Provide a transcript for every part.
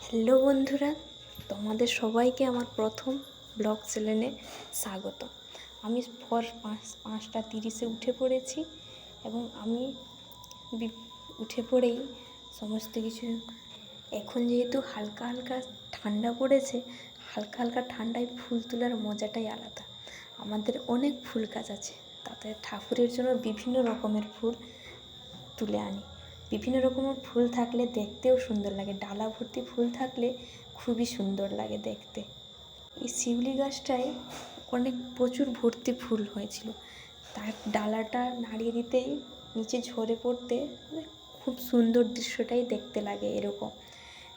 Hello বন্ধুরা, তোমাদের সবাইকে আমার প্রথম ব্লগ চ্যানেলে স্বাগত। আমি ভোর 5:30 উঠে পড়েছি এবং আমি উঠে পড়েই সমস্ত কিছু, এখন যেহেতু হালকা হালকা ঠান্ডা পড়েছে, হালকা হালকা ঠান্ডায় ফুল তোলার মজাটাই আলাদা। আমাদের অনেক ফুল গাছ আছে, তাতে ঠাকুরের জন্য বিভিন্ন রকমের ফুল তুলে আনি। বিভিন্ন রকমের ফুল থাকলে দেখতেও সুন্দর লাগে, ডালা ভর্তি ফুল থাকলে খুবই সুন্দর লাগে দেখতে। এই শিউলি গাছটায় প্রচুর ভর্তি ফুল হয়েছিল, তার ডালাটা নাড়িয়ে দিতেই নিচে ঝরে পড়তে খুব সুন্দর দৃশ্যটাই দেখতে লাগে এরকম।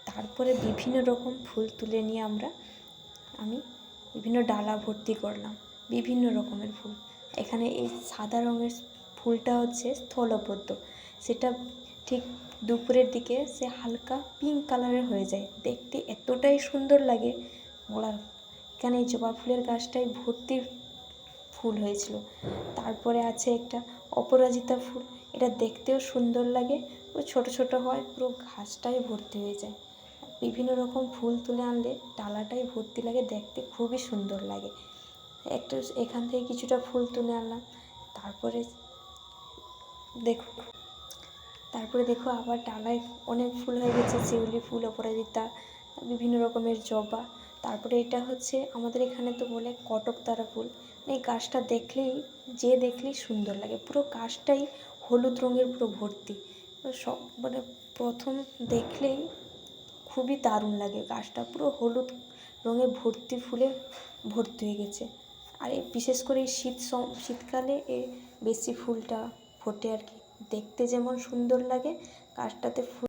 তারপরে বিভিন্ন রকম ফুল তুলে নিয়ে আমি বিভিন্ন ডালা ভর্তি করলাম বিভিন্ন রকমের ফুল। এখানে এই সাদা রঙের ফুলটা হচ্ছে স্থলপদ্ম, সেটা ঠিক দুপুরের দিকে সে হালকা পিঙ্ক কালারের হয়ে যায়, দেখতে এতটাই সুন্দর লাগে বলার। এখানে এই জবা ফুলের গাছটায় ভর্তি ফুল হয়েছিল। তারপরে আছে একটা অপরাজিতা ফুল, এটা দেখতেও সুন্দর লাগে, ও ছোট ছোট হয়, পুরো ঘাসটাই ভর্তি হয়ে যায়। বিভিন্ন রকম ফুল তুলে আনলে ডালাটাই ভর্তি লাগে, দেখতে খুবই সুন্দর লাগে। এখান থেকে কিছুটা ফুল তুলে আনলাম। তারপরে দেখো আবার ডালায় অনেক ফুল হয়ে গেছে, শিউলি ফুল, অপরাজিতা, বিভিন্ন রকমের জবা। তারপরে এটা হচ্ছে আমাদের এখানে তো বলে কটকতারা ফুল। এই গাছটা দেখলেই সুন্দর লাগে, পুরো গাছটাই হলুদ রঙের পুরো ভর্তি। সব প্রথম দেখলেই খুবই দারুণ লাগে, গাছটা পুরো হলুদ রঙে ফুলে ভর্তি হয়ে গেছে। আর বিশেষ করে এই শীতকালে বেশি ফুলটা ফোটে আর কি, দেখতে যেমন সুন্দর লাগে, গাছটাতে ফুল